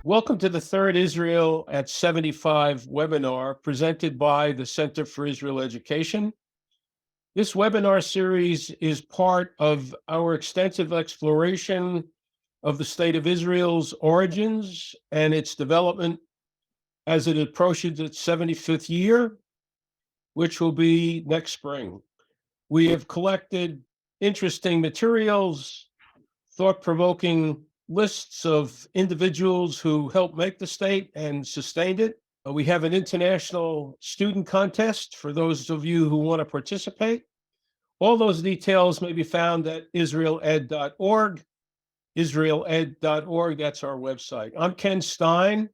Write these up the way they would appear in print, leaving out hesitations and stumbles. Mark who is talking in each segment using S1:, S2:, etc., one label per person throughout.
S1: Welcome to the third Israel at 75 webinar presented by the Center for Israel Education. This webinar series is part of our extensive exploration of the State of Israel's origins and its development as it approaches its 75th year, which will be next spring. We have collected interesting materials, thought-provoking lists of individuals who helped make the state and sustained it. We have an international student contest for those of you who want to participate. All those details may be found at israeled.org. Israeled.org, that's our website. I'm Ken Stein,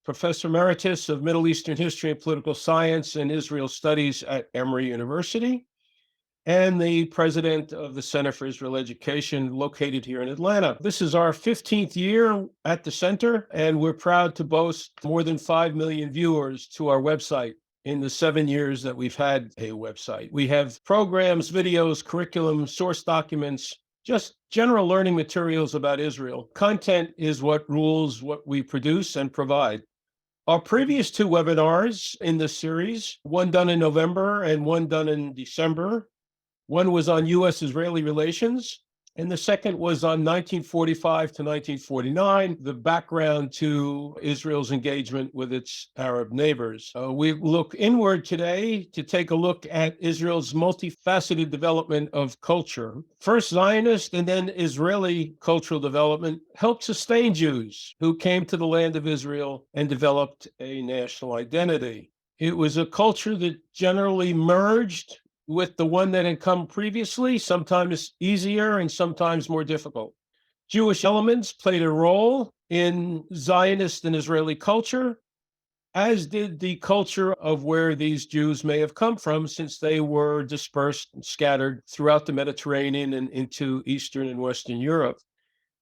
S1: Professor Emeritus of Middle Eastern History and Political Science and Israel Studies at Emory University, and the president of the Center for Israel Education located here in Atlanta. This is our 15th year at the center, and we're proud to boast more than 5 million viewers to our website in the 7 years that we've had a website. We have programs, videos, curriculum, source documents, just general learning materials about Israel. Content is what rules what we produce and provide. Our previous two webinars in this series, one done in November and one done in December, one was on U.S.-Israeli relations, and the second was on 1945 to 1949, the background to Israel's engagement with its Arab neighbors. We look inward today to take a look at Israel's multifaceted development of culture. First Zionist and then Israeli cultural development helped sustain Jews who came to the land of Israel and developed a national identity. It was a culture that generally merged with the one that had come previously, sometimes easier and sometimes more difficult. Jewish elements played a role in Zionist and Israeli culture, as did the culture of where these Jews may have come from, since they were dispersed and scattered throughout the Mediterranean and into Eastern and Western Europe.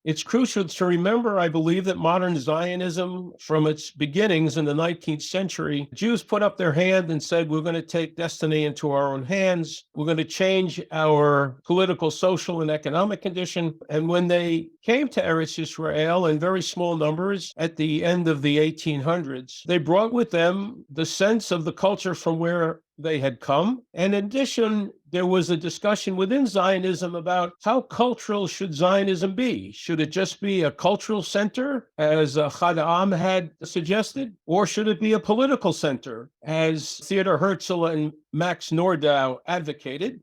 S1: It's crucial to remember, I believe, that modern Zionism, from its beginnings in the 19th century, Jews put up their hand and said, we're going to take destiny into our own hands. We're going to change our political, social, and economic condition. And when they came to Eretz Israel in very small numbers at the end of the 1800s, they brought with them the sense of the culture from where they had come. And in addition, there was a discussion within Zionism about how cultural should Zionism be? Should it just be a cultural center, as Chad Am had suggested? Or should it be a political center, as Theodor Herzl and Max Nordau advocated?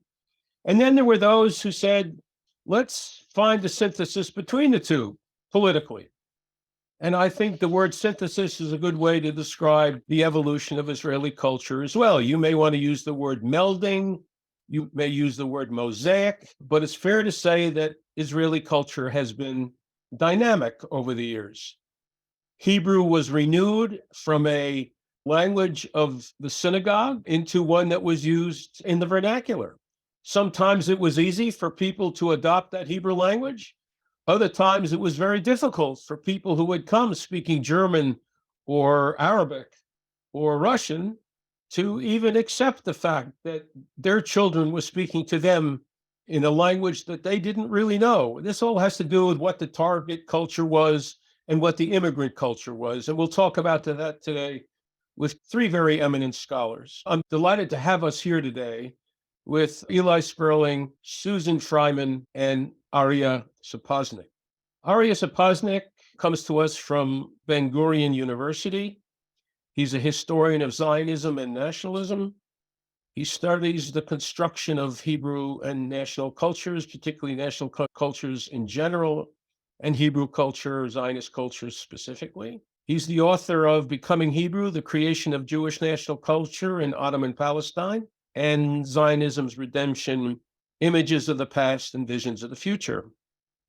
S1: And then there were those who said, let's find a synthesis between the two politically. And I think the word synthesis is a good way to describe the evolution of Israeli culture as well. You may want to use the word melding, you may use the word mosaic, but it's fair to say that Israeli culture has been dynamic over the years. Hebrew was renewed from a language of the synagogue into one that was used in the vernacular. Sometimes it was easy for people to adopt that Hebrew language. Other times it was very difficult for people who had come speaking German or Arabic or Russian to even accept the fact that their children were speaking to them in a language that they didn't really know. This all has to do with what the target culture was and what the immigrant culture was. And we'll talk about that today with three very eminent scholars. I'm delighted to have us here today with Eli Sperling, Susan Fraiman, and Arieh Saposnik. Arieh Saposnik comes to us from Ben-Gurion University. He's a historian of Zionism and nationalism. He studies the construction of Hebrew and national cultures, particularly national cultures in general, and Hebrew culture, Zionist culture specifically. He's the author of Becoming Hebrew, The Creation of Jewish National Culture in Ottoman Palestine, and Zionism's Redemption, Images of the Past and Visions of the Future.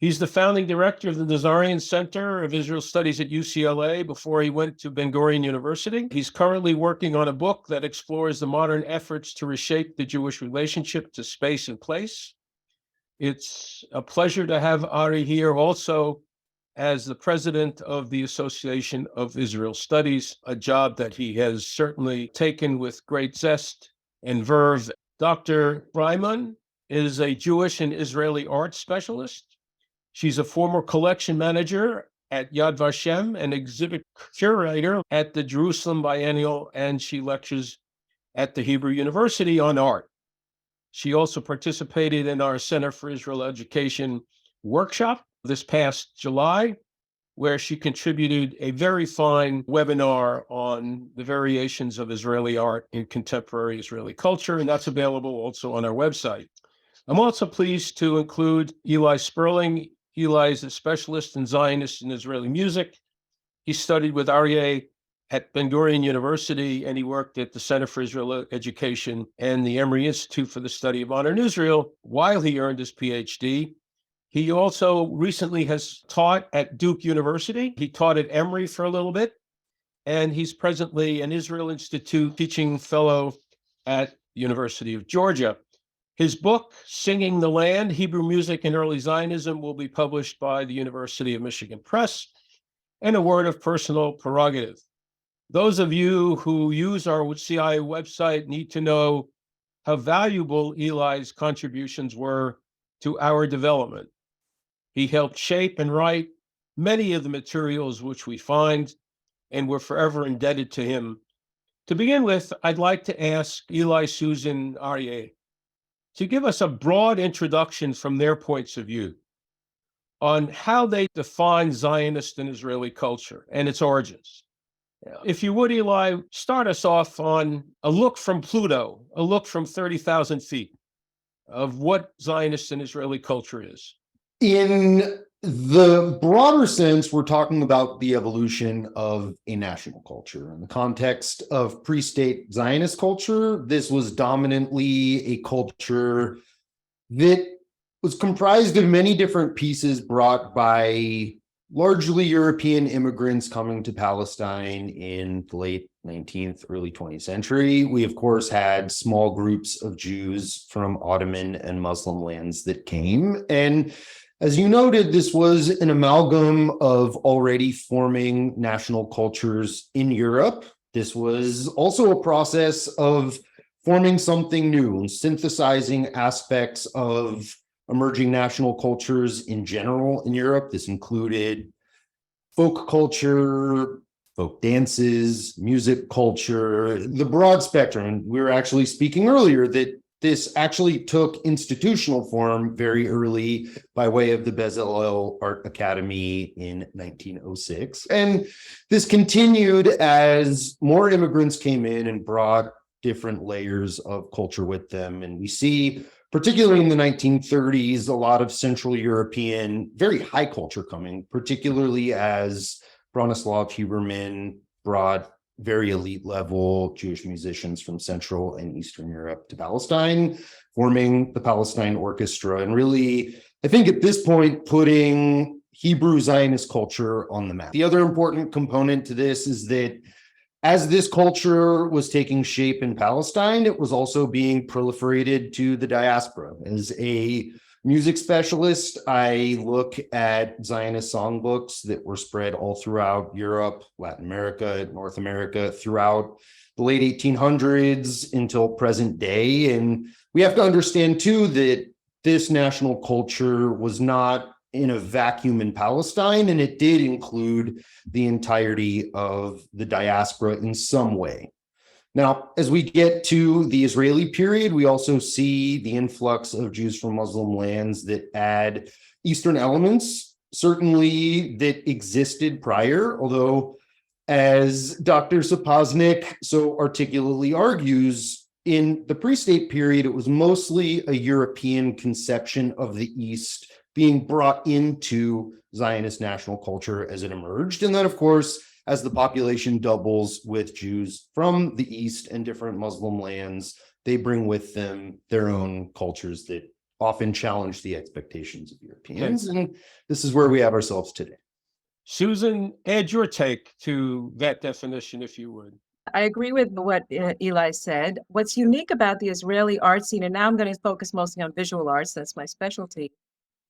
S1: He's the founding director of the Nazarian Center of Israel Studies at UCLA before he went to Ben-Gurion University. He's currently working on a book that explores the modern efforts to reshape the Jewish relationship to space and place. It's a pleasure to have Ari here also as the president of the Association of Israel Studies, a job that he has certainly taken with great zest and verve. Dr. Fraiman is a Jewish and Israeli art specialist. She's a former collection manager at Yad Vashem, an exhibit curator at the Jerusalem Biennial, and she lectures at the Hebrew University on art. She also participated in our Center for Israel Education workshop this past July, where she contributed a very fine webinar on the variations of Israeli art in contemporary Israeli culture, and that's available also on our website. I'm also pleased to include Eli Sperling. Eli is a specialist in Zionist and Israeli music. He studied with Arieh at Ben-Gurion University, and he worked at the Center for Israel Education and the Emory Institute for the Study of Modern Israel while he earned his PhD. He also recently has taught at Duke University. He taught at Emory for a little bit, and he's presently an Israel Institute teaching fellow at the University of Georgia. His book, Singing the Land, Hebrew Music in Early Zionism, will be published by the University of Michigan Press, and a word of personal prerogative. Those of you who use our CIE website need to know how valuable Eli's contributions were to our development. He helped shape and write many of the materials which we find, and we're forever indebted to him. To begin with, I'd like to ask Eli, Susan, Arieh to give us a broad introduction from their points of view on how they define Zionist and Israeli culture and its origins. If you would, Eli, start us off on a look from Pluto, a look from 30,000 feet of what Zionist and Israeli culture is.
S2: In the broader sense, we're talking about the evolution of a national culture. In the context of pre-state Zionist culture, this was dominantly a culture that was comprised of many different pieces brought by largely European immigrants coming to Palestine in the late 19th, early 20th century. We, of course, had small groups of Jews from Ottoman and Muslim lands that came. And as you noted, this was an amalgam of already forming national cultures in Europe. This was also a process of forming something new and synthesizing aspects of emerging national cultures in general in Europe. This included folk culture, folk dances, music culture, the broad spectrum. We were actually speaking earlier that this actually took institutional form very early by way of the Bezalel Art Academy in 1906. And this continued as more immigrants came in and brought different layers of culture with them. And we see, particularly in the 1930s, a lot of Central European, very high culture coming, particularly as Bronislaw Huberman brought very elite level Jewish musicians from Central and Eastern Europe to Palestine, forming the Palestine Orchestra, and really, I think at this point, putting Hebrew Zionist culture on the map. The other important component to this is that as this culture was taking shape in Palestine, it was also being proliferated to the diaspora. As a music specialist, I look at Zionist songbooks that were spread all throughout Europe, Latin America, North America, throughout the late 1800s until present day. And we have to understand, too, that this national culture was not in a vacuum in Palestine, and it did include the entirety of the diaspora in some way. Now, as we get to the Israeli period, we also see the influx of Jews from Muslim lands that add Eastern elements, certainly that existed prior, although as Dr. Saposnik so articulately argues, in the pre-state period, it was mostly a European conception of the East being brought into Zionist national culture as it emerged. And then, of course, as the population doubles with Jews from the East and different Muslim lands, they bring with them their own cultures that often challenge the expectations of Europeans. Okay. And this is where we have ourselves today.
S1: Susan, add your take to that definition, if you would.
S3: I agree with what Eli said. What's unique about the Israeli art scene, and now I'm going to focus mostly on visual arts, that's my specialty,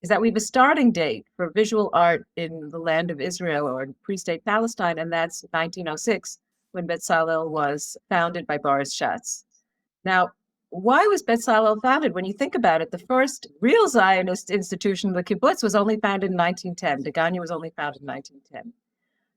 S3: is that we have a starting date for visual art in the land of Israel or in pre-state Palestine, and that's 1906, when Bezalel was founded by Boris Schatz. Now, why was Bezalel founded? When you think about it, the first real Zionist institution, the kibbutz, was only founded in 1910. Degania was only founded in 1910.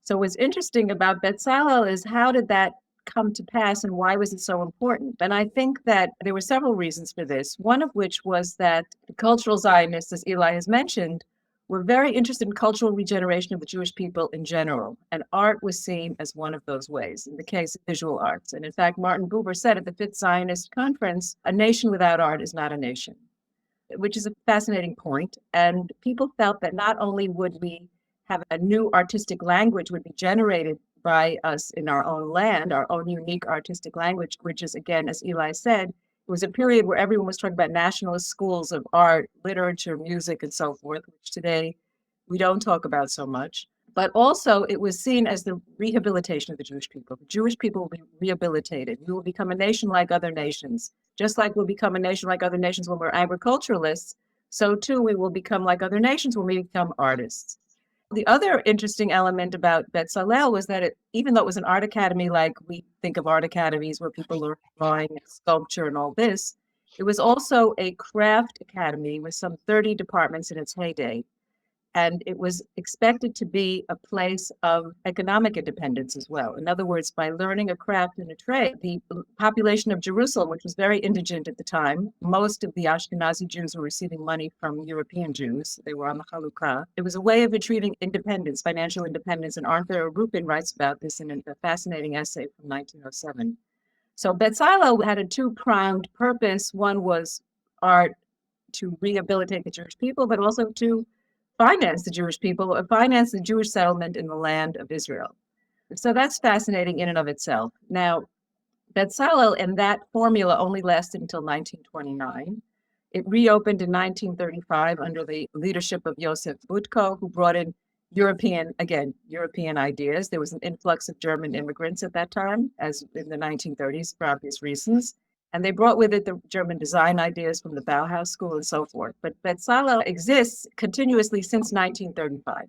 S3: So what's interesting about Bezalel is how did that come to pass and why was it so important? And I think that there were several reasons for this, one of which was that the cultural Zionists, as Eli has mentioned, were very interested in cultural regeneration of the Jewish people in general, and art was seen as one of those ways, in the case of visual arts. And in fact, Martin Buber said at the Fifth Zionist Conference, a nation without art is not a nation, which is a fascinating point. And people felt that not only would we have a new artistic language would be generated by us in our own land, our own unique artistic language, which is, again, as Eli said, it was a period where everyone was talking about nationalist schools of art, literature, music, and so forth, which today we don't talk about so much. But also it was seen as the rehabilitation of the Jewish people. The Jewish people will be rehabilitated. We will become a nation like other nations. Just like we'll become a nation like other nations when we're agriculturalists, so too we will become like other nations when we become artists. The other interesting element about Bezalel was that even though it was an art academy, like we think of art academies where people learn drawing and sculpture and all this, it was also a craft academy with some 30 departments in its heyday. And it was expected to be a place of economic independence as well. In other words, by learning a craft and a trade, the population of Jerusalem, which was very indigent at the time, most of the Ashkenazi Jews were receiving money from European Jews. They were on the Chalukah. It was a way of achieving independence, financial independence. And Arthur Rupin writes about this in a fascinating essay from 1907. So Bezalel had a two-pronged purpose. One was art to rehabilitate the Jewish people, but also to finance the Jewish people, finance the Jewish settlement in the land of Israel. So that's fascinating in and of itself. Now, Bezalel and that formula only lasted until 1929. It reopened in 1935 under the leadership of Joseph Butko, who brought in European ideas. There was an influx of German immigrants at that time, as in the 1930s, for obvious reasons. And they brought with it the German design ideas from the Bauhaus School and so forth. But Bezalel exists continuously since 1935.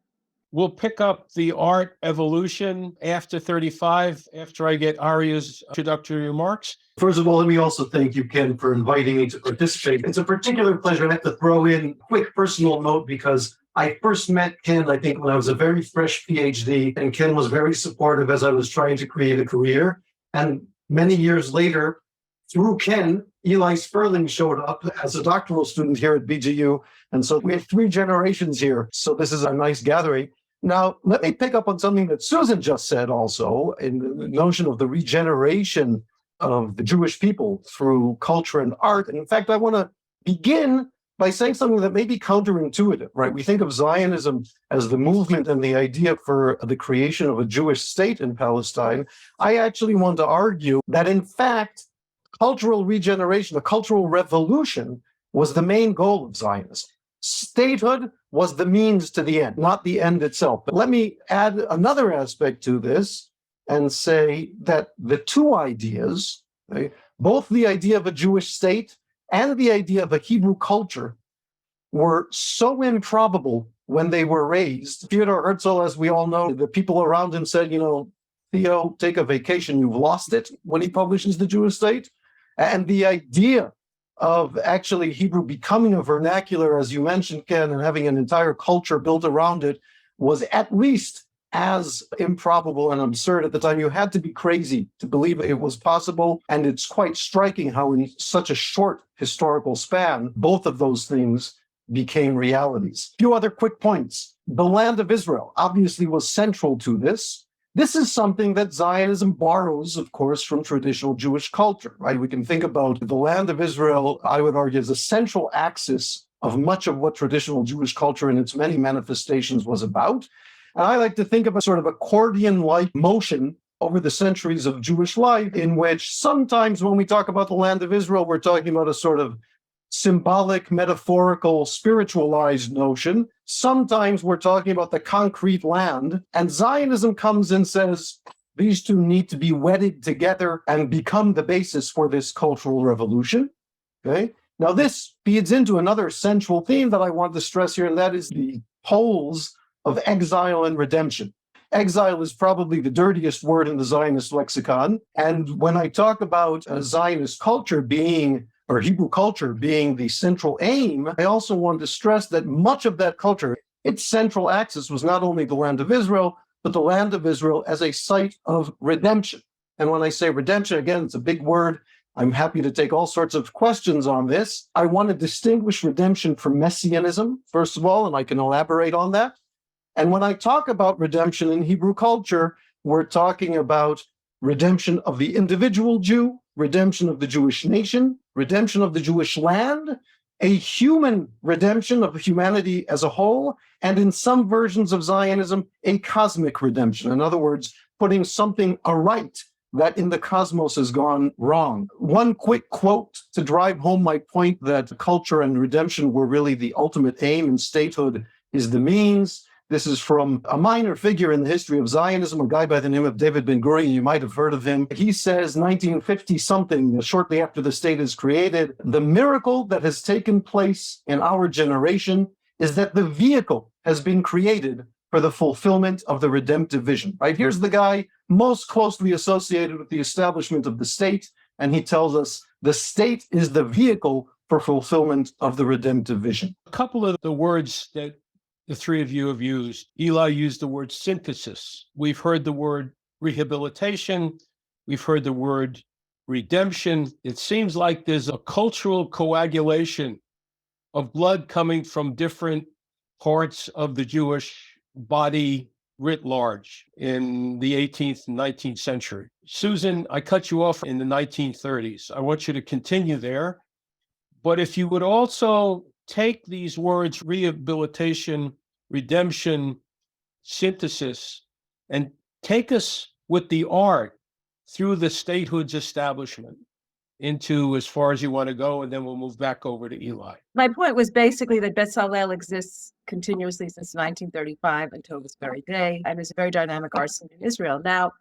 S1: We'll pick up the art evolution after 35, after I get Arieh's introductory remarks.
S4: First of all, let me also thank you, Ken, for inviting me to participate. It's a particular pleasure. I have to throw in a quick personal note because I first met Ken, I think, when I was a very fresh PhD, and Ken was very supportive as I was trying to create a career. And many years later, through Ken, Eli Sperling showed up as a doctoral student here at BGU. And so we have 3 generations here. So this is a nice gathering. Now, let me pick up on something that Susan just said also, in the notion of the regeneration of the Jewish people through culture and art. And in fact, I want to begin by saying something that may be counterintuitive, right? We think of Zionism as the movement and the idea for the creation of a Jewish state in Palestine. I actually want to argue that, in fact, cultural regeneration, the cultural revolution, was the main goal of Zionism. Statehood was the means to the end, not the end itself. But let me add another aspect to this and say that the two ideas, okay, both the idea of a Jewish state and the idea of a Hebrew culture, were so improbable when they were raised. Theodor Herzl, as we all know, the people around him said, Theo, take a vacation, you've lost it, when he publishes The Jewish State. And the idea of actually Hebrew becoming a vernacular, as you mentioned, Ken, and having an entire culture built around it was at least as improbable and absurd at the time. You had to be crazy to believe it was possible. And it's quite striking how in such a short historical span, both of those things became realities. A few other quick points. The land of Israel obviously was central to this. This is something that Zionism borrows, of course, from traditional Jewish culture, right? We can think about the land of Israel, I would argue, as a central axis of much of what traditional Jewish culture in its many manifestations was about. And I like to think of a sort of accordion-like motion over the centuries of Jewish life, in which sometimes when we talk about the land of Israel, we're talking about a sort of symbolic, metaphorical, spiritualized notion. Sometimes we're talking about the concrete land. And Zionism comes and says, these two need to be wedded together and become the basis for this cultural revolution. Okay. Now, this feeds into another central theme that I want to stress here, and that is the poles of exile and redemption. Exile is probably the dirtiest word in the Zionist lexicon. And when I talk about a Zionist culture being or Hebrew culture being the central aim, I also wanted to stress that much of that culture, its central axis was not only the land of Israel, but the land of Israel as a site of redemption. And when I say redemption, again, it's a big word. I'm happy to take all sorts of questions on this. I want to distinguish redemption from messianism, first of all, and I can elaborate on that. And when I talk about redemption in Hebrew culture, we're talking about redemption of the individual Jew, redemption of the Jewish nation, redemption of the Jewish land, a human redemption of humanity as a whole, and in some versions of Zionism, a cosmic redemption. In other words, putting something aright that in the cosmos has gone wrong. One quick quote to drive home my point that culture and redemption were really the ultimate aim and statehood is the means. This is from a minor figure in the history of Zionism, a guy by the name of David Ben-Gurion. You might have heard of him. He says, 1950-something, shortly after the state is created, the miracle that has taken place in our generation is that the vehicle has been created for the fulfillment of the redemptive vision. Right? Here's the guy most closely associated with the establishment of the state, and he tells us the state is the vehicle for fulfillment of the redemptive vision.
S1: A couple of the words that the three of you have used. Eli used the word synthesis. We've heard the word rehabilitation. We've heard the word redemption. It seems like there's a cultural coagulation of blood coming from different parts of the Jewish body writ large in the 18th and 19th century. Susan, I cut you off in the 1930s. I want you to continue there. But if you would also take these words, rehabilitation, redemption, synthesis, and take us with the art through the statehood's establishment into as far as you want to go, and then we'll move back over to Eli.
S3: My point was basically that Bezalel exists continuously since 1935 until this very day, and is a very dynamic art scene in Israel. Now,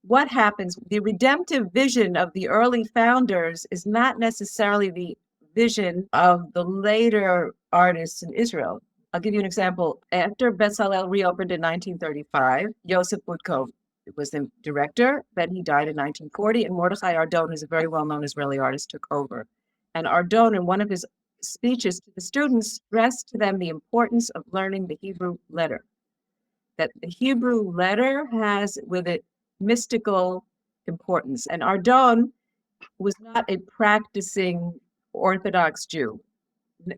S3: what happens? The redemptive vision of the early founders is not necessarily the vision of the later artists in Israel. I'll give you an example. After Bezalel reopened in 1935, Yosef Budkov was the director. Then he died in 1940, and Mordechai Ardon, who's a very well-known Israeli artist, took over. And Ardon, in one of his speeches to the students, stressed to them the importance of learning the Hebrew letter. That the Hebrew letter has with it mystical importance. And Ardon was not a practicing Orthodox Jew.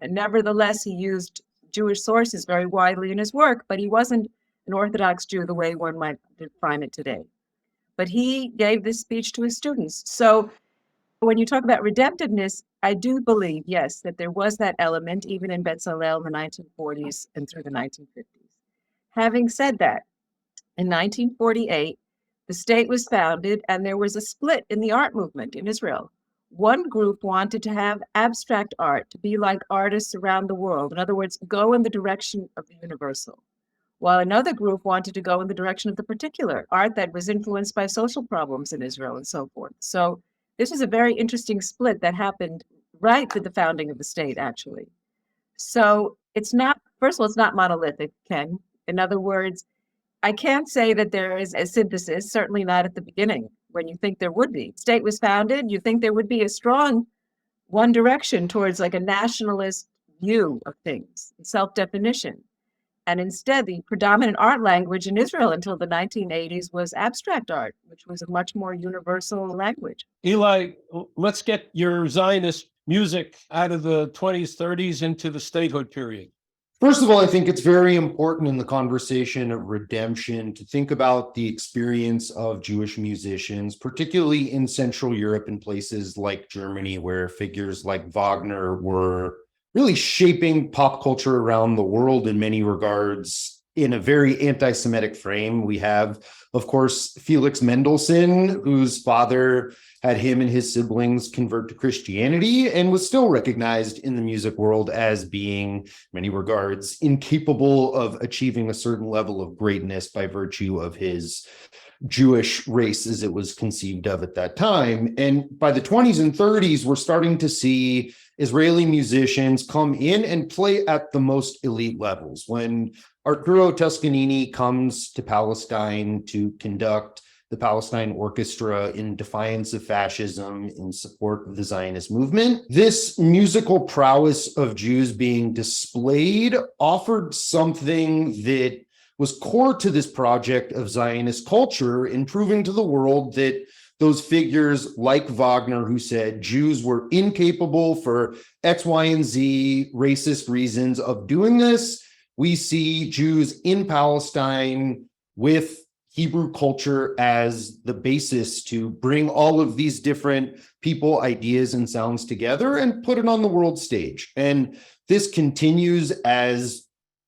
S3: Nevertheless, he used Jewish sources very widely in his work, but he wasn't an Orthodox Jew the way one might define it today. But he gave this speech to his students. So when you talk about redemptiveness, I do believe, yes, that there was that element even in Bezalel in the 1940s and through the 1950s. Having said that, in 1948, the state was founded and there was a split in the art movement in Israel. One group wanted to have abstract art, to be like artists around the world. In other words, go in the direction of the universal. While another group wanted to go in the direction of the particular, art that was influenced by social problems in Israel and so forth. So this is a very interesting split that happened right with the founding of the state, actually. So it's not, first of all, it's not monolithic, Ken. In other words, I can't say that there is a synthesis, certainly not at the beginning, when you think there would be. State was founded, you think there would be a strong one direction towards like a nationalist view of things, self-definition. And instead, the predominant art language in Israel until the 1980s was abstract art, which was a much more universal language.
S1: Eli, let's get your Zionist music out of the 20s, 30s into the statehood period.
S2: First of all, I think it's very important in the conversation of redemption to think about the experience of Jewish musicians, particularly in Central Europe and places like Germany, where figures like Wagner were really shaping pop culture around the world in many regards in a very anti-Semitic frame. We have, of course, Felix Mendelssohn, whose father had him and his siblings convert to Christianity and was still recognized in the music world as being, in many regards, incapable of achieving a certain level of greatness by virtue of his Jewish race as it was conceived of at that time. And by the 20s and 30s, we're starting to see Israeli musicians come in and play at the most elite levels. When Arturo Toscanini comes to Palestine to conduct the Palestine Orchestra in defiance of fascism in support of the Zionist movement. This musical prowess of Jews being displayed offered something that was core to this project of Zionist culture in proving to the world that those figures like Wagner, who said Jews were incapable for X, Y, and Z racist reasons of doing this, we see Jews in Palestine with Hebrew culture as the basis to bring all of these different people, ideas, and sounds together and put it on the world stage. And this continues as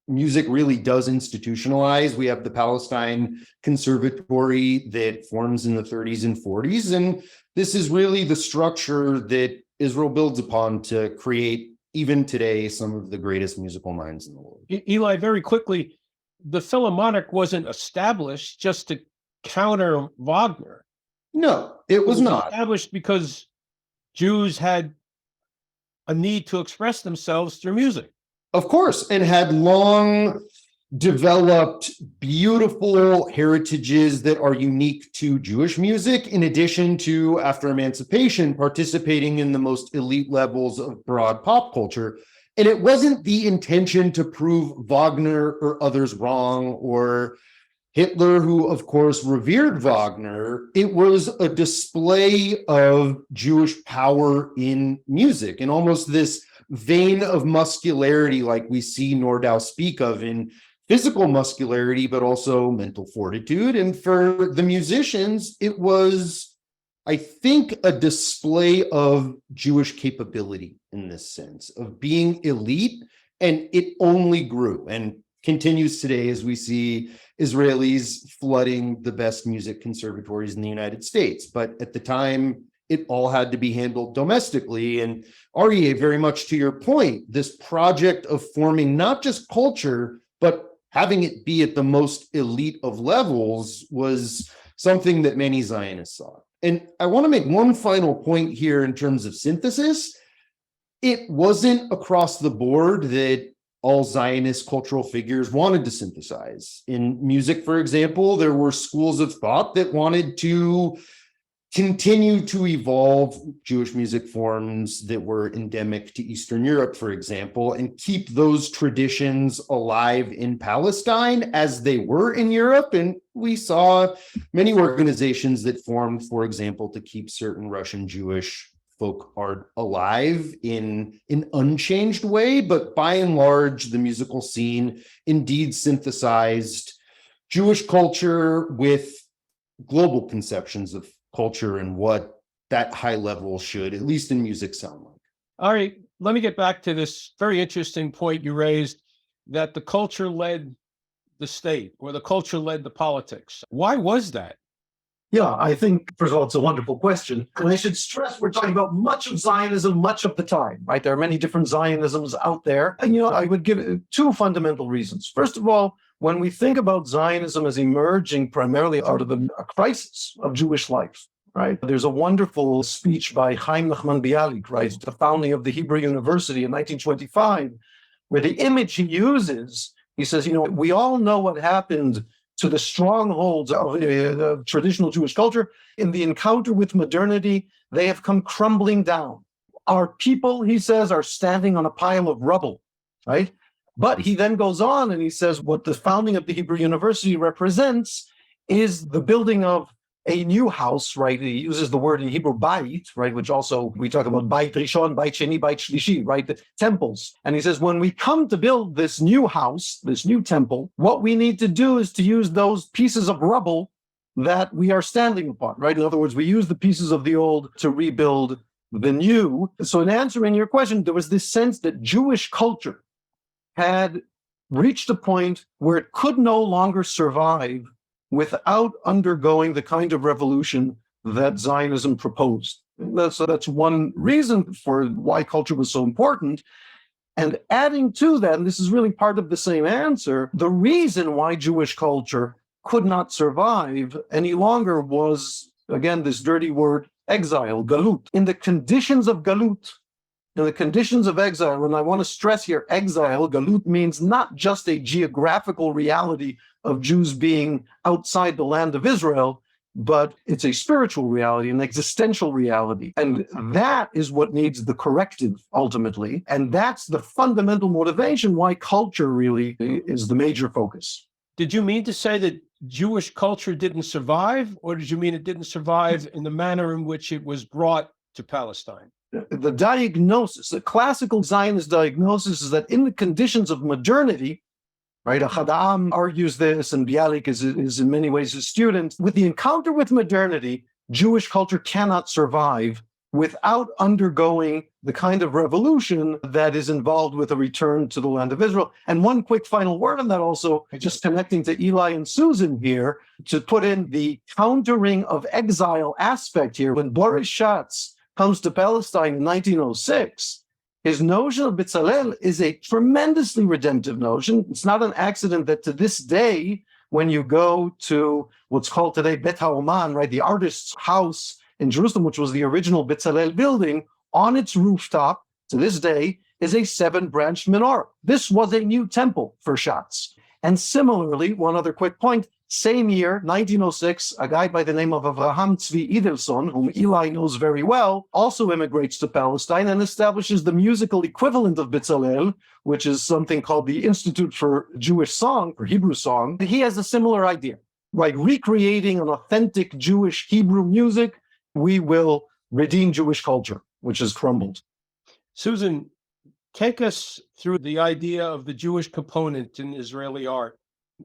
S2: music really does institutionalize. We have the Palestine Conservatory that forms in the 30s and 40s. And this is really the structure that Israel builds upon to create, even today, some of the greatest musical minds in the world.
S1: Eli, very quickly, the Philharmonic wasn't established just to counter Wagner.
S2: No, it was not.
S1: Established because Jews had a need to express themselves through music.
S2: Of course, and had long developed beautiful heritages that are unique to Jewish music, in addition to, after emancipation, participating in the most elite levels of broad pop culture. And it wasn't the intention to prove Wagner or others wrong, or Hitler, who of course revered Wagner. It was a display of Jewish power in music, and almost this vein of muscularity like we see Nordau speak of in physical muscularity, but also mental fortitude. And for the musicians, it was, I think, a display of Jewish capability in this sense of being elite, and it only grew and continues today as we see Israelis flooding the best music conservatories in the United States. But at the time, it all had to be handled domestically. And Arieh, very much to your point, this project of forming not just culture, but having it be at the most elite of levels was something that many Zionists saw. And I want to make one final point here in terms of synthesis. It wasn't across the board that all Zionist cultural figures wanted to synthesize. In music, for example, there were schools of thought that wanted to continue to evolve Jewish music forms that were endemic to Eastern Europe, for example, and keep those traditions alive in Palestine as they were in Europe. And we saw many organizations that formed, for example, to keep certain Russian Jewish folk art alive in an unchanged way. But by and large, the musical scene indeed synthesized Jewish culture with global conceptions of culture and what that high level should, at least in music, sound like.
S1: All right, let me get back to this very interesting point you raised, that the culture led the state, or the culture led the politics. Why was that?
S4: Yeah, I think, first of all, it's a wonderful question. And I should stress we're talking about much of Zionism, much of the time, right? There are many different Zionisms out there. And, I would give two fundamental reasons. First of all, when we think about Zionism as emerging primarily out of a crisis of Jewish life, right? There's a wonderful speech by Chaim Nachman Bialik, right? The founding of the Hebrew University in 1925, where the image he uses, he says, we all know what happened to the strongholds of traditional Jewish culture. In the encounter with modernity, they have come crumbling down. Our people, he says, are standing on a pile of rubble, right? But he then goes on and he says what the founding of the Hebrew University represents is the building of a new house, right? He uses the word in Hebrew, bayit, right? Which also, we talk about bayit rishon, bayit sheni, bayit shlishi, right? The temples. And he says, when we come to build this new house, this new temple, what we need to do is to use those pieces of rubble that we are standing upon, right? In other words, we use the pieces of the old to rebuild the new. So in answering your question, there was this sense that Jewish culture had reached a point where it could no longer survive without undergoing the kind of revolution that Zionism proposed. That's one reason for why culture was so important. And adding to that, and this is really part of the same answer, the reason why Jewish culture could not survive any longer was, again, this dirty word, exile, galut. In the conditions of galut, in the conditions of exile, and I want to stress here, exile, galut, means not just a geographical reality of Jews being outside the land of Israel. but it's a spiritual reality, an existential reality. And that is what needs the corrective ultimately. And that's the fundamental motivation why culture really is the major focus.
S1: Did you mean to say that Jewish culture didn't survive, or did you mean it didn't survive in the manner in which it was brought to Palestine?
S4: The diagnosis, the classical Zionist diagnosis is that in the conditions of modernity, right? Ahad argues this, and Bialik is in many ways a student. With the encounter with modernity, Jewish culture cannot survive without undergoing the kind of revolution that is involved with a return to the land of Israel. And one quick final word on that also, just connecting to Eli and Susan here, to put in the countering of exile aspect here. When Boris Schatz comes to Palestine in 1906, his notion of B'Tzalel is a tremendously redemptive notion. It's not an accident that to this day, when you go to what's called today Bet HaOman, right, the artist's house in Jerusalem, which was the original B'Tzalel building, on its rooftop to this day is a 7-branched menorah. This was a new temple for Schatz. And similarly, one other quick point, same year, 1906, a guy by the name of Avraham Tzvi Idelson, whom Eli knows very well, also immigrates to Palestine and establishes the musical equivalent of B'Tzalel, which is something called the Institute for Jewish Song, for Hebrew Song. He has a similar idea, right? Recreating an authentic Jewish Hebrew music, we will redeem Jewish culture, which has crumbled.
S1: Susan, take us through the idea of the Jewish component in Israeli art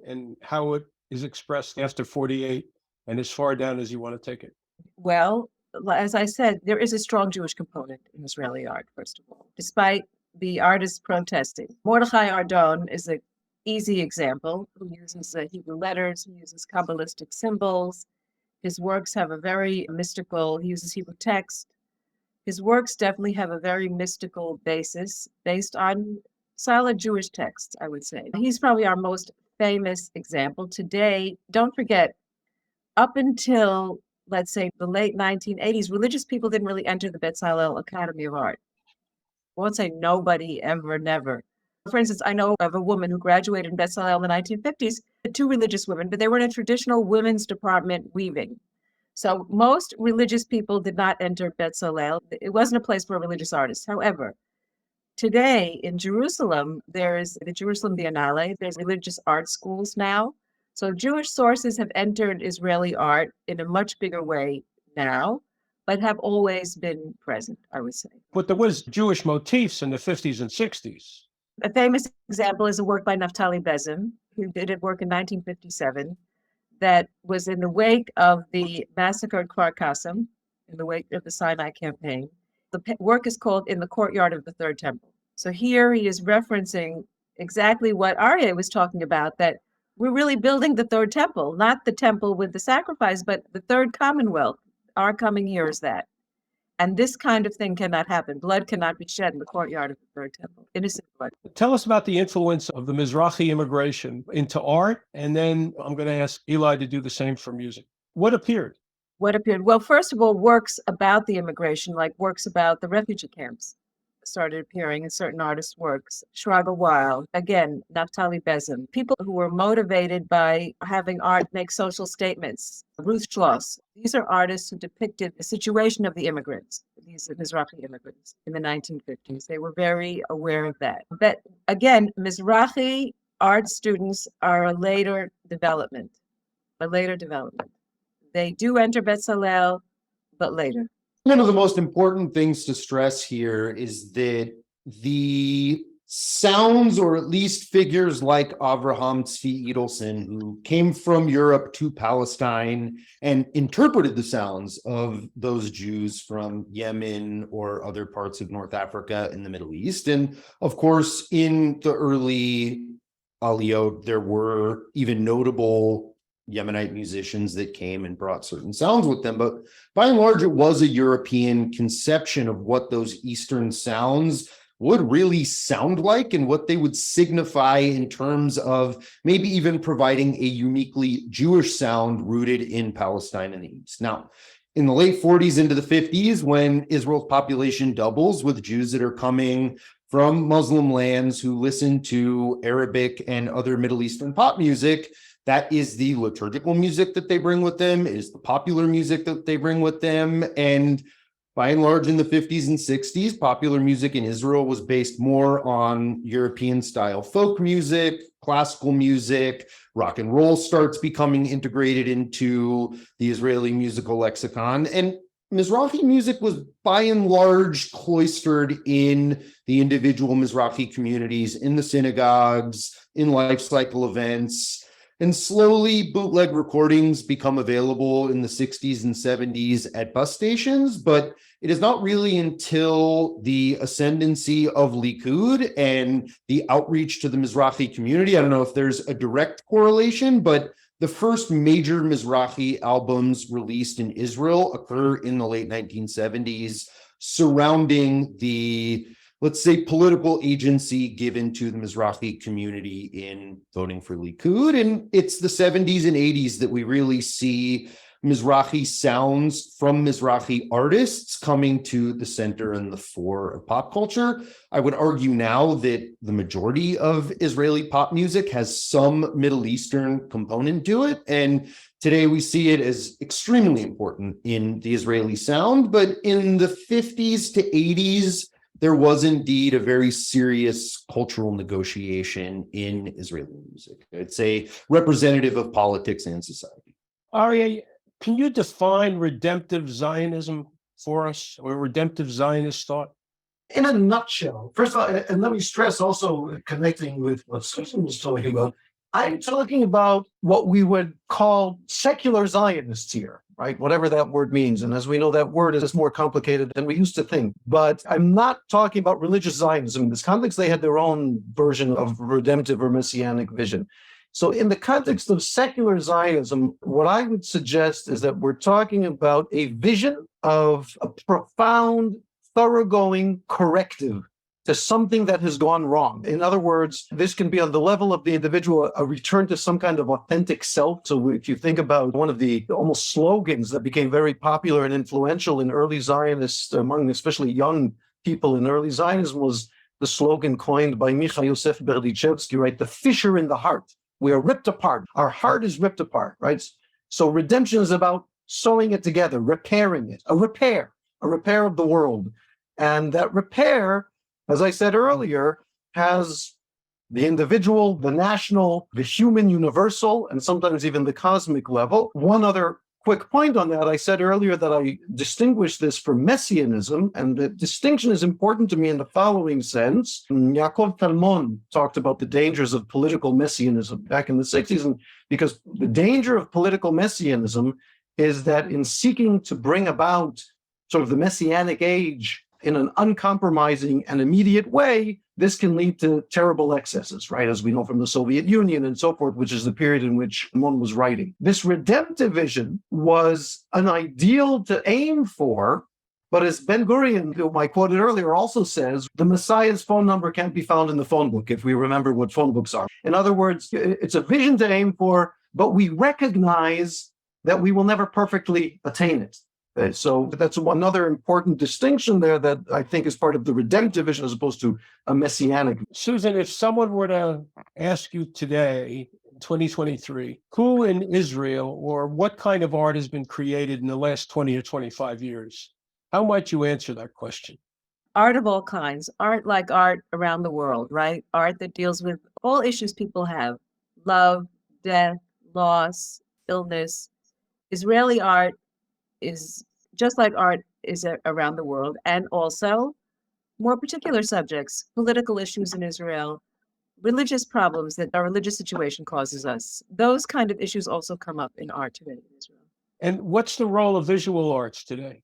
S1: and how it is expressed after 48 and as far down as you want to take it.
S3: Well, as I said, there is a strong Jewish component in Israeli art, first of all, despite the artists protesting. Mordechai Ardon is an easy example who uses Hebrew letters, who uses Kabbalistic symbols. His works have a very mystical, he uses Hebrew text. His works definitely have a very mystical basis based on solid Jewish texts, I would say. He's probably our most famous example. Today, don't forget, up until, let's say, the late 1980s, religious people didn't really enter the Bezalel Academy of Art. I won't say nobody, ever, never. For instance, I know of a woman who graduated in Bezalel in the 1950s, 2 religious women, but they were in a traditional women's department weaving. So most religious people did not enter Bezalel. It wasn't a place for religious artists. However, today in Jerusalem, there's the Jerusalem Biennale, there's religious art schools now. So Jewish sources have entered Israeli art in a much bigger way now, but have always been present, I would say.
S1: But there was Jewish motifs in the 50s and 60s.
S3: A famous example is a work by Naftali Bezin, who did a work in 1957 that was in the wake of the massacre at Kfar Qasim, in the wake of the Sinai campaign. The work is called In the Courtyard of the Third Temple. So here he is referencing exactly what Arieh was talking about, that we're really building the third temple, not the temple with the sacrifice, but the third commonwealth. Our coming here is that. And this kind of thing cannot happen. Blood cannot be shed in the courtyard of the third temple. Innocent blood.
S1: Tell us about the influence of the Mizrahi immigration into art, and then I'm going to ask Eli to do the same for music. What appeared?
S3: What appeared? Well, first of all, works about the immigration, like works about the refugee camps, started appearing in certain artists' works. Shraga Weil, again, Naftali Bezin, people who were motivated by having art make social statements. Ruth Schloss. These are artists who depicted the situation of the immigrants, these Mizrahi immigrants in the 1950s. They were very aware of that. But again, Mizrahi art students are a later development. They do enter Bezalel, but later.
S2: One of the most important things to stress here is that the sounds, or at least figures like Avraham Tzvi Edelson, who came from Europe to Palestine and interpreted the sounds of those Jews from Yemen or other parts of North Africa and the Middle East. And of course, in the early Aliyot, there were even notable Yemenite musicians that came and brought certain sounds with them. But by and large, it was a European conception of what those Eastern sounds would really sound like and what they would signify in terms of maybe even providing a uniquely Jewish sound rooted in Palestine and the East. Now, in the late 40s into the 50s, when Israel's population doubles with Jews that are coming from Muslim lands who listen to Arabic and other Middle Eastern pop music, That is the liturgical music that they bring with them, is the popular music that they bring with them. And by and large, in the 50s and 60s, popular music in Israel was based more on European style folk music, classical music. Rock and roll starts becoming integrated into the Israeli musical lexicon. And Mizrahi music was by and large cloistered in the individual Mizrahi communities, in the synagogues, in life cycle events. And slowly, bootleg recordings become available in the 60s and 70s at bus stations, but it is not really until the ascendancy of Likud and the outreach to the Mizrahi community. I don't know if there's a direct correlation, but the first major Mizrahi albums released in Israel occur in the late 1970s, surrounding the, let's say, political agency given to the Mizrahi community in voting for Likud. And it's the 70s and 80s that we really see Mizrahi sounds from Mizrahi artists coming to the center and the fore of pop culture. I would argue now that the majority of Israeli pop music has some Middle Eastern component to it. And today we see it as extremely important in the Israeli sound. But in the 50s to 80s, there was indeed a very serious cultural negotiation in Israeli music. It's a representative of politics and society.
S1: Arieh, can you define redemptive Zionism for us, or redemptive Zionist thought?
S4: In a nutshell, first of all, and let me stress also connecting with what Susan was talking about, I'm talking about what we would call secular Zionists here, right? Whatever that word means. And as we know, that word is more complicated than we used to think. But I'm not talking about religious Zionism. In this context, they had their own version of redemptive or messianic vision. So in the context of secular Zionism, what I would suggest is that we're talking about a vision of a profound, thoroughgoing corrective to something that has gone wrong. In other words, this can be on the level of the individual, a return to some kind of authentic self. So if you think about one of the almost slogans that became very popular and influential in early Zionists, among especially young people in early Zionism, was the slogan coined by Micha Yosef Berdichevsky, right? The fissure in the heart. We are ripped apart. Our heart is ripped apart, right? So redemption is about sewing it together, repairing it, a repair of the world. And that repair, as I said earlier, has the individual, the national, the human universal, and sometimes even the cosmic level. One other quick point on that, I said earlier that I distinguish this from messianism, and the distinction is important to me in the following sense. Yaakov Talmon talked about the dangers of political messianism back in the 60s, and because the danger of political messianism is that in seeking to bring about sort of the messianic age in an uncompromising and immediate way, this can lead to terrible excesses, right? As we know from the Soviet Union and so forth, which is the period in which Mon was writing. This redemptive vision was an ideal to aim for, but as Ben-Gurion, whom I quoted earlier, also says, the Messiah's phone number can't be found in the phone book, if we remember what phone books are. In other words, it's a vision to aim for, but we recognize that we will never perfectly attain it. So that's another important distinction there that I think is part of the redemptive vision as opposed to a messianic.
S1: Susan, if someone were to ask you today, 2023, who in Israel or what kind of art has been created in the last 20 or 25 years, how might you answer that question?
S3: Art of all kinds, art like art around the world, right? Art that deals with all issues people have: love, death, loss, illness. Israeli art is just like art is around the world, and also more particular subjects, political issues in Israel, religious problems that our religious situation causes us. Those kind of issues also come up in art today in Israel.
S1: And what's the role of visual arts today?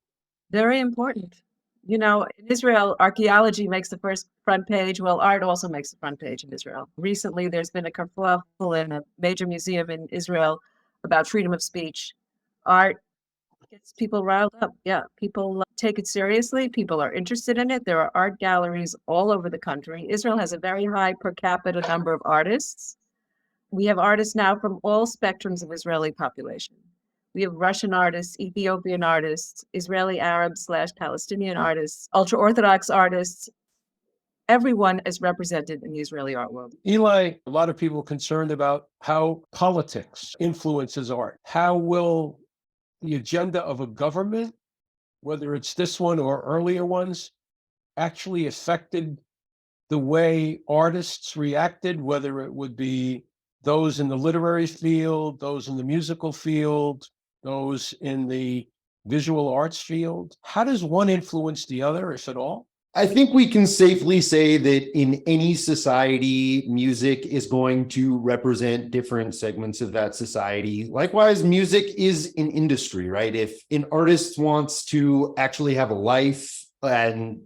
S3: Very important. You know, in Israel, archaeology makes the first front page. Well, art also makes the front page in Israel. Recently, there's been a kerfuffle in a major museum in Israel about freedom of speech. Art gets people riled up. Yeah, people take it seriously. People are interested in it. There are art galleries all over the country. Israel has a very high per capita number of artists. We have artists now from all spectrums of Israeli population. We have Russian artists, Ethiopian artists, Israeli Arab / Palestinian artists, ultra-Orthodox artists. everyone is represented in the Israeli art world.
S1: Eli, a lot of people concerned about how politics influences art. How will the agenda of a government, whether it's this one or earlier ones, actually affected the way artists reacted, whether it would be those in the literary field, those in the musical field, those in the visual arts field? How does one influence the other, if at all?
S2: I think we can safely say that in any society, music is going to represent different segments of that society. Likewise, music is an industry, right? If an artist wants to actually have a life and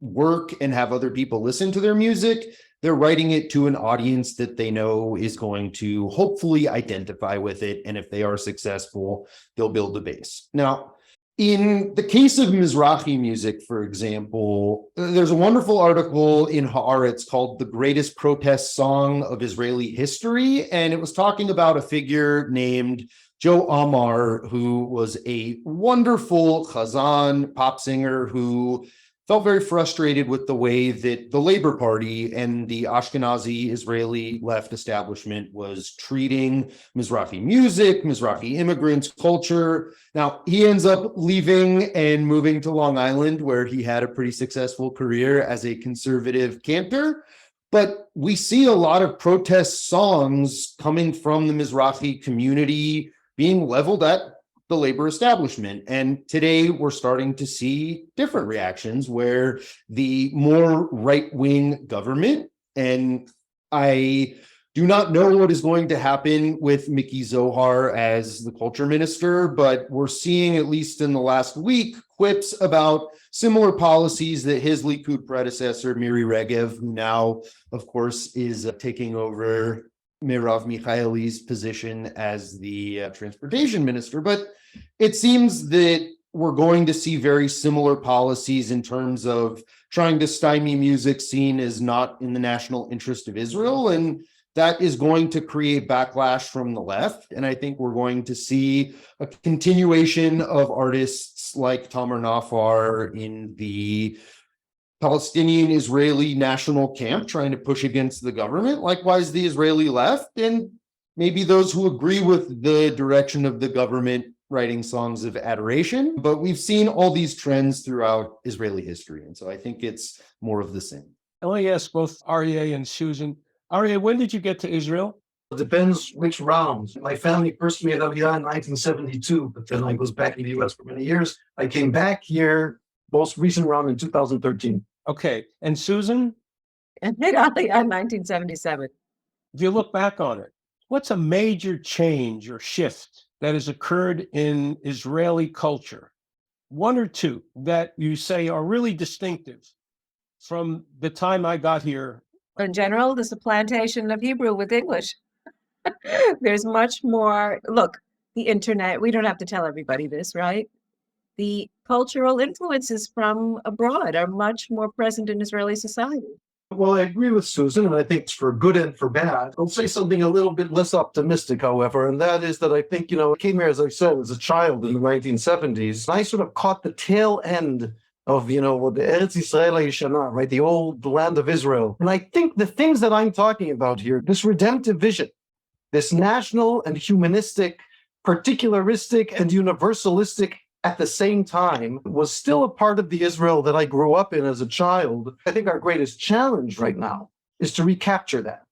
S2: work and have other people listen to their music, they're writing it to an audience that they know is going to hopefully identify with it. And if they are successful, they'll build a base. Now, in the case of Mizrahi music, for example, there's a wonderful article in Haaretz called The Greatest Protest Song of Israeli History. And it was talking about a figure named Joe Amar, who was a wonderful chazan pop singer who felt very frustrated with the way that the Labor Party and the Ashkenazi Israeli left establishment was treating Mizrahi music, Mizrahi immigrants, culture. Now, he ends up leaving and moving to Long Island, where he had a pretty successful career as a conservative cantor. But we see a lot of protest songs coming from the Mizrahi community being leveled at the labor establishment. And today we're starting to see different reactions where the more right-wing government, and I do not know what is going to happen with Miki Zohar as the culture minister, but we're seeing, at least in the last week, quips about similar policies that his Likud predecessor, Miri Regev, who now, of course, is taking over Merav Michaeli's position as the transportation minister. But it seems that we're going to see very similar policies in terms of trying to stymie music seen as not in the national interest of Israel. And that is going to create backlash from the left. And I think we're going to see a continuation of artists like Tamer Nafar in the Palestinian-Israeli national camp trying to push against the government. Likewise, the Israeli left, and maybe those who agree with the direction of the government writing songs of adoration. But we've seen all these trends throughout Israeli history. And so I think it's more of the same.
S1: Let me ask both Arieh and Susan. Arieh, when did you get to Israel?
S4: It depends which round. My family first made Aliyah in 1972, but then I was back in the US for many years. I came back here, most recent round in 2013.
S1: Okay. And Susan,
S3: And made Aliyah in 1977.
S1: if you look back on it, what's a major change or shift that has occurred in Israeli culture? One or two that you say are really distinctive from the time I got here.
S3: In general, the supplantation of Hebrew with English. There's much more. Look, the internet, we don't have to tell everybody this, right? The cultural influences from abroad are much more present in Israeli society.
S4: Well, I agree with Susan, and I think it's for good and for bad. I'll say something a little bit less optimistic, however, and that is that I think, I came here, as I said, as a child in the 1970s. I sort of caught the tail end of, the Eretz Yisrael HaYeshana, right? The old land of Israel. And I think the things that I'm talking about here, this redemptive vision, this national and humanistic, particularistic and universalistic at the same time, was still a part of the Israel that I grew up in as a child. I think our greatest challenge right now is to recapture that.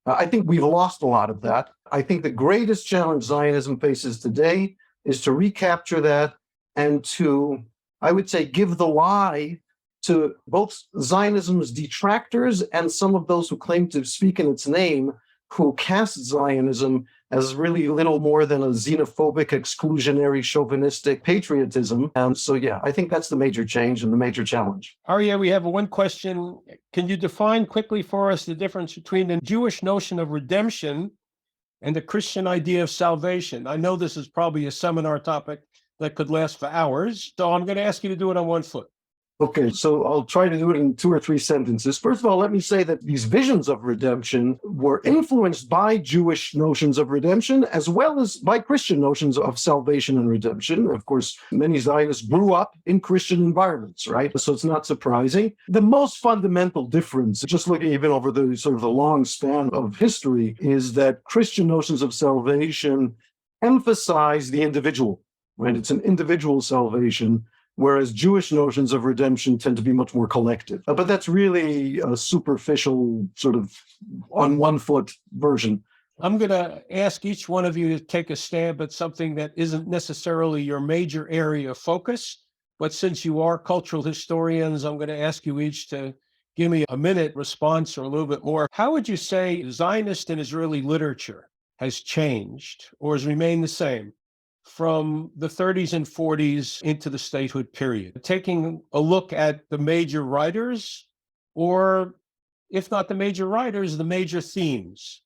S4: I think we've lost a lot of that. I think the greatest challenge Zionism faces today is to recapture that and to, I would say, give the lie to both Zionism's detractors and some of those who claim to speak in its name, who cast Zionism as really little more than a xenophobic, exclusionary, chauvinistic patriotism. So, I think that's the major change and the major challenge.
S1: Arieh, we have one question. Can you define quickly for us the difference between the Jewish notion of redemption and the Christian idea of salvation? I know this is probably a seminar topic that could last for hours, so I'm going to ask you to do it on one foot.
S4: Okay, so I'll try to do it in 2 or 3 sentences. First of all, let me say that these visions of redemption were influenced by Jewish notions of redemption as well as by Christian notions of salvation and redemption. Of course, many Zionists grew up in Christian environments, right? So it's not surprising. The most fundamental difference, just looking even over the sort of the long span of history, is that Christian notions of salvation emphasize the individual, right? It's an individual salvation, whereas Jewish notions of redemption tend to be much more collective. But that's really a superficial sort of on one foot version.
S1: I'm going to ask each one of you to take a stab at something that isn't necessarily your major area of focus, but since you are cultural historians, I'm going to ask you each to give me a minute response or a little bit more. How would you say Zionist and Israeli literature has changed or has remained the same from the 30s and 40s into the statehood period? Taking a look at the major writers, or if not the major writers, the major themes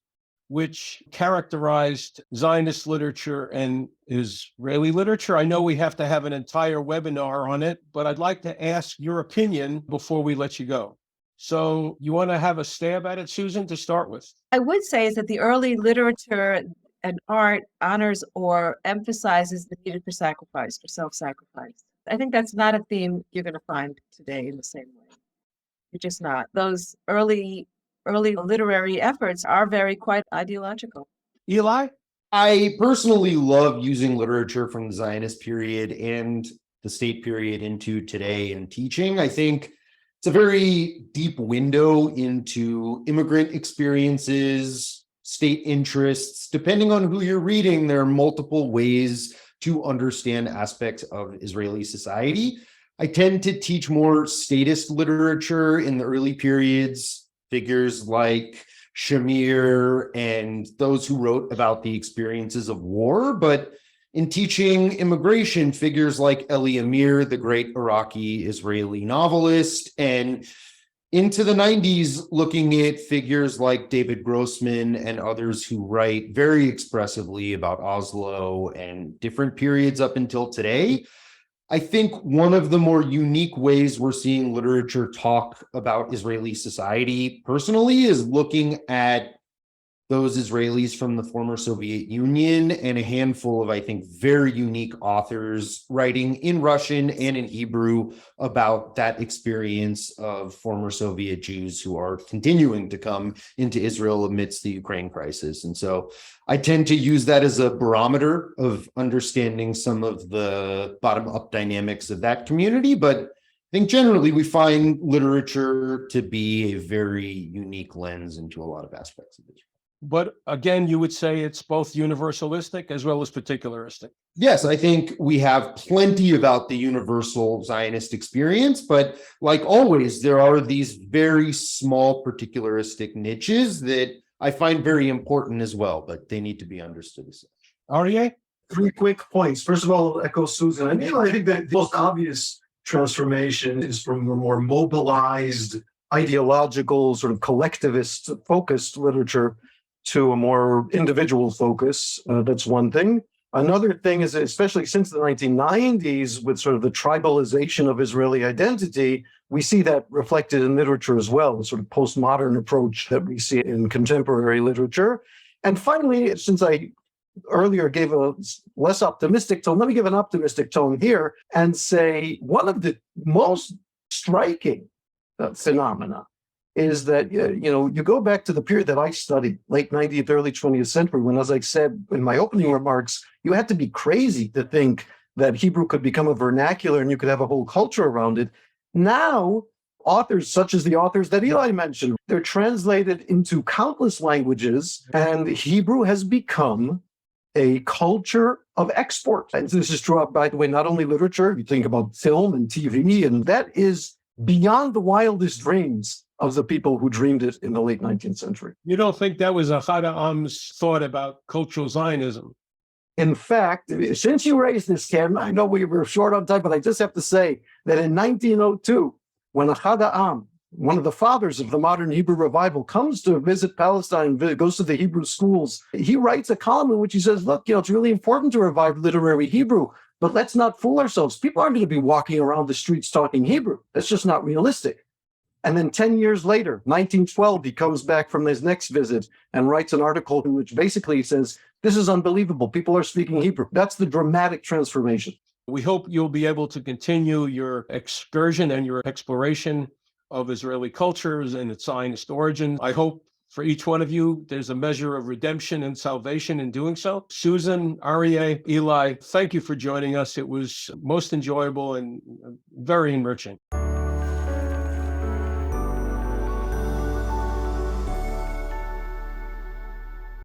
S1: which characterized Zionist literature and Israeli literature. I know we have to have an entire webinar on it, but I'd like to ask your opinion before we let you go. So you want to have a stab at it, Susan, to start with?
S3: I would say is that the early literature and art honors or emphasizes the need for sacrifice, for self-sacrifice. I think that's not a theme you're going to find today in the same way. You're just not. Those early literary efforts are quite ideological.
S1: Eli?
S2: I personally love using literature from the Zionist period and the state period into today in teaching. I think it's a very deep window into immigrant experiences, state interests. Depending on who you're reading, there are multiple ways to understand aspects of Israeli society. I tend to teach more statist literature in the early periods, figures like Shamir and those who wrote about the experiences of war. But in teaching immigration, figures like Eli Amir, the great Iraqi Israeli novelist, and into the 90s, looking at figures like David Grossman and others who write very expressively about Oslo and different periods up until today. I think one of the more unique ways we're seeing literature talk about Israeli society personally is looking at those Israelis from the former Soviet Union and a handful of, I think, very unique authors writing in Russian and in Hebrew about that experience of former Soviet Jews who are continuing to come into Israel amidst the Ukraine crisis. And so I tend to use that as a barometer of understanding some of the bottom-up dynamics of that community. But I think generally we find literature to be a very unique lens into a lot of aspects of Israel.
S1: But again, you would say it's both universalistic as well as particularistic.
S2: Yes, I think we have plenty about the universal Zionist experience, but like always, there are these very small particularistic niches that I find very important as well, but they need to be understood as such.
S1: Arieh?
S4: 3 quick points. First of all, I'll echo Susan. I think that the most obvious transformation is from a more mobilized, ideological, sort of collectivist-focused literature to a more individual focus. That's one thing. Another thing is, especially since the 1990s, with sort of the tribalization of Israeli identity, we see that reflected in literature as well, the sort of postmodern approach that we see in contemporary literature. And finally, since I earlier gave a less optimistic tone, let me give an optimistic tone here and say one of the most striking phenomena is that, you go back to the period that I studied, late 19th, early 20th century, when, as I said in my opening remarks, you had to be crazy to think that Hebrew could become a vernacular and you could have a whole culture around it. Now, authors such as the authors that Eli mentioned, they're translated into countless languages, and Hebrew has become a culture of export. And this is true, by the way, not only literature, you think about film and TV, and that is beyond the wildest dreams of the people who dreamed it in the late 19th century.
S1: You don't think that was Ahad Ha'am's thought about cultural Zionism?
S4: In fact, since you raised this, Ken, I know we were short on time, but I just have to say that in 1902, when Ahad Ha'am, one of the fathers of the modern Hebrew revival, comes to visit Palestine, goes to the Hebrew schools, he writes a column in which he says, look, it's really important to revive literary Hebrew, But let's not fool ourselves. People aren't going to be walking around the streets talking Hebrew. That's just not realistic. And then 10 years later, 1912, he comes back from his next visit and writes an article in which basically says, this is unbelievable. People are speaking Hebrew. That's the dramatic transformation.
S1: We hope you'll be able to continue your excursion and your exploration of Israeli cultures and its Zionist origin. I hope for each one of you, there's a measure of redemption and salvation in doing so. Susan, Arieh, Eli, thank you for joining us. It was most enjoyable and very enriching.